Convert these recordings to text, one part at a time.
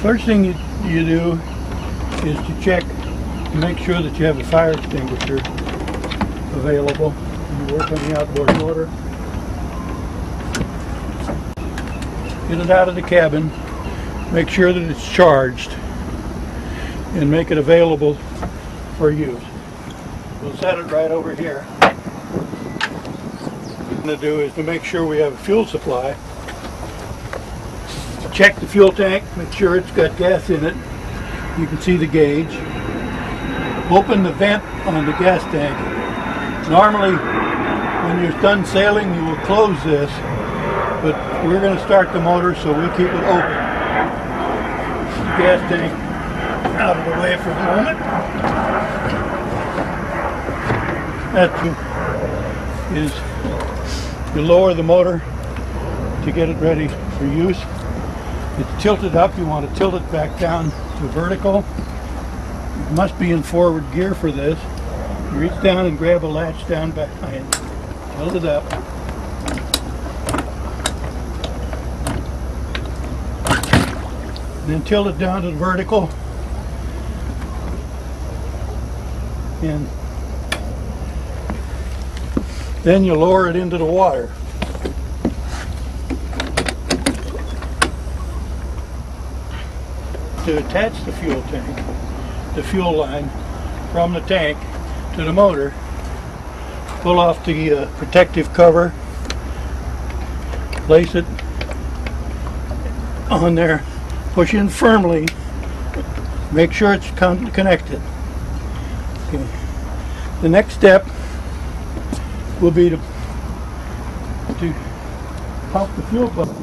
First thing you do is to check to make sure that you have a fire extinguisher available when you work on the outboard motor. Get it out of the cabin, make sure that it's charged, and make it available for use. We'll set it right over here. What we're going to do is to make sure we have a fuel supply. Check the fuel tank, make sure it's got gas in it. You can see the gauge. Open the vent on the gas tank. Normally, when you're done sailing, you will close this, but we're going to start the motor, so we'll keep it open. The gas tank out of the way for the moment. That is, you lower the motor to get it ready for use. It's tilted up, you want to tilt it back down to vertical. You must be in forward gear for this. You reach down and grab a latch down behind. Tilt it up. And then tilt it down to the vertical. And then you lower it into the water. To attach the fuel tank, the fuel line from the tank to the motor, pull off the protective cover, place it on there, push in firmly, make sure it's connected. Okay. The next step will be to pump the fuel pump.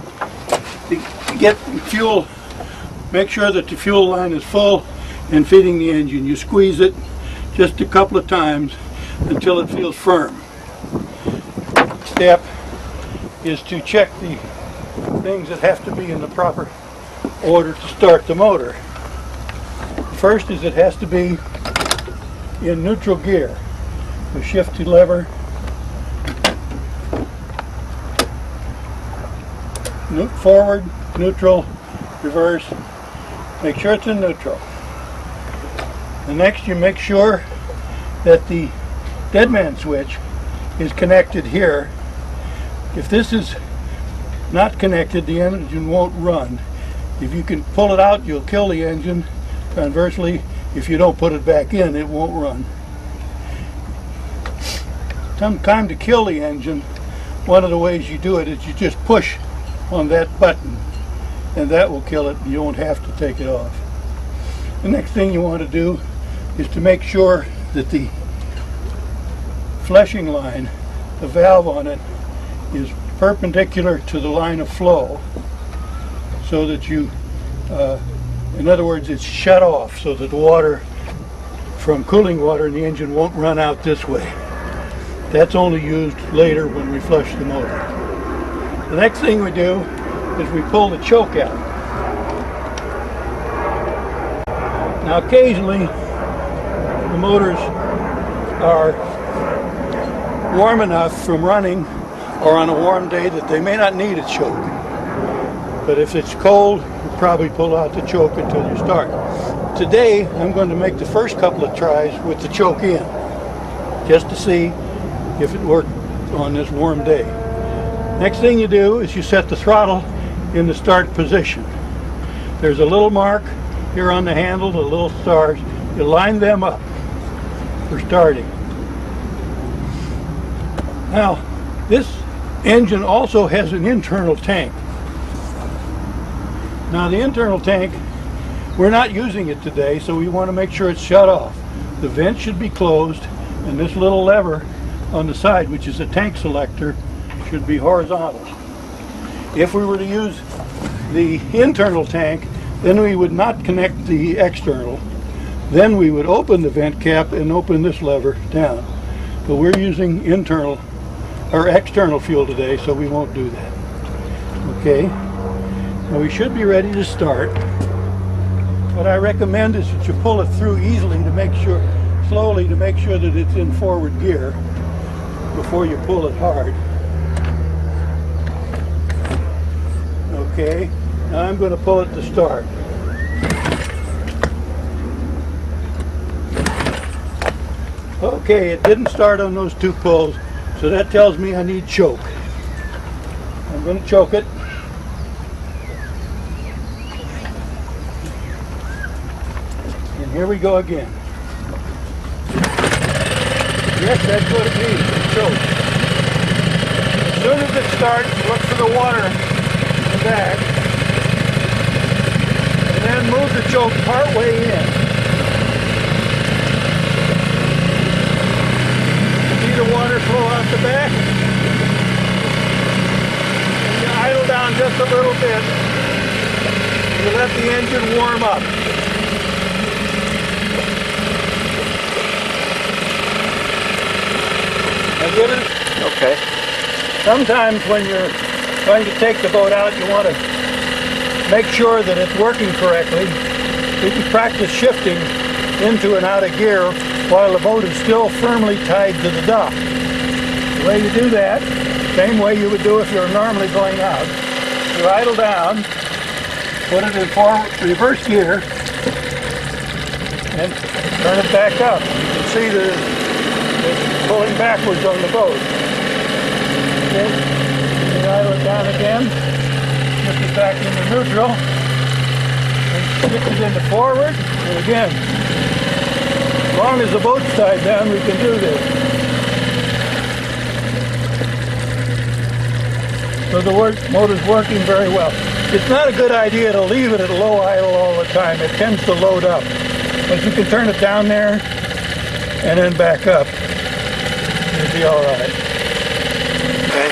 To get fuel, make sure that the fuel line is full and feeding the engine. You squeeze it just a couple of times until it feels firm. Step is to check the things that have to be in the proper order to start the motor. First is it has to be in neutral gear. You shift the lever, forward, neutral, reverse. Make sure it's in neutral. And next you make sure that the deadman switch is connected here. If this is not connected, the engine won't run. If you can pull it out, you'll kill the engine. Conversely, if you don't put it back in, it won't run. Sometime to kill the engine, one of the ways you do it is you just push on that button, and that will kill it. You won't have to take it off. The next thing you want to do is to make sure that the flushing line, the valve on it, is perpendicular to the line of flow, so that you, in other words, it's shut off so that the water from cooling water in the engine won't run out this way. That's only used later when we flush the motor. The next thing we do is we pull the choke out. Now occasionally the motors are warm enough from running or on a warm day that they may not need a choke. But if it's cold, you probably pull out the choke until you start. Today I'm going to make the first couple of tries with the choke in, just to see if it worked on this warm day. Next thing you do is you set the throttle in the start position. There's a little mark here on the handle, the little stars. You line them up for starting. Now, this engine also has an internal tank. Now the internal tank, we're not using it today, so we want to make sure it's shut off. The vent should be closed, and this little lever on the side, which is a tank selector, should be horizontal. If we were to use the internal tank, then we would not connect the external. Then we would open the vent cap and open this lever down. But we're using internal or external fuel today, so we won't do that. Okay, now we should be ready to start. What I recommend is that you pull it through easily to make sure, slowly to make sure that it's in forward gear before you pull it hard. Okay, now I'm going to pull it to start. Okay, it didn't start on those 2 pulls, so that tells me I need choke. I'm going to choke it. And here we go again. Yes, that's what it means, choke. As soon as it starts, look for the water in the back. And then move the choke part way in. See the water flow out the back? And you idle down just a little bit. You let the engine warm up. Get it? Okay. Sometimes when you're going to take the boat out, you want to make sure that it's working correctly. You can practice shifting into and out of gear while the boat is still firmly tied to the dock. The way you do that, same way you would do if you were normally going out. You idle down, put it in reverse gear, and turn it back up. You can see it's pulling backwards on the boat. Okay, you idle it down again, shift it back into neutral, and shift it into forward, and again. As long as the boat's tied down, we can do this. So the motor's working very well. It's not a good idea to leave it at low idle all the time. It tends to load up. But you can turn it down there and then back up. It'll be all right. Okay.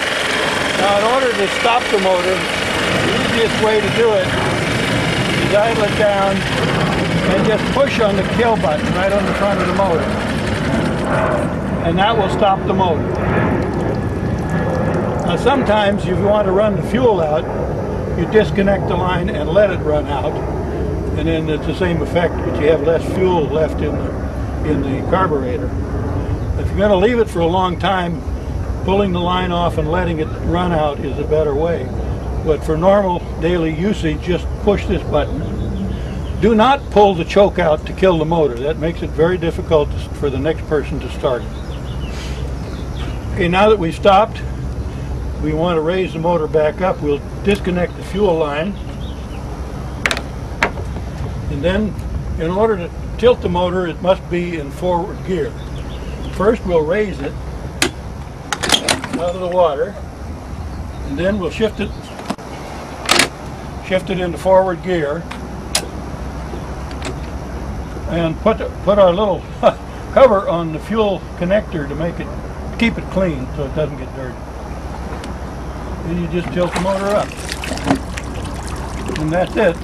Now, in order to stop the motor, the easiest way to do it is idle it down and just push on the kill button right on the front of the motor. And that will stop the motor. Now, sometimes if you want to run the fuel out, you disconnect the line and let it run out. And then it's the same effect, but you have less fuel left in the carburetor. If you're going to leave it for a long time, pulling the line off and letting it run out is a better way. But for normal daily usage, just push this button. Do not pull the choke out to kill the motor. That makes it very difficult for the next person to start it. Okay, now that we've stopped, we want to raise the motor back up. We'll disconnect the fuel line. And then, in order to tilt the motor, it must be in forward gear. First, we'll raise it out of the water, and then we'll shift it into forward gear, and put our little cover on the fuel connector to keep it clean so it doesn't get dirty. Then you just tilt the motor up, and that's it.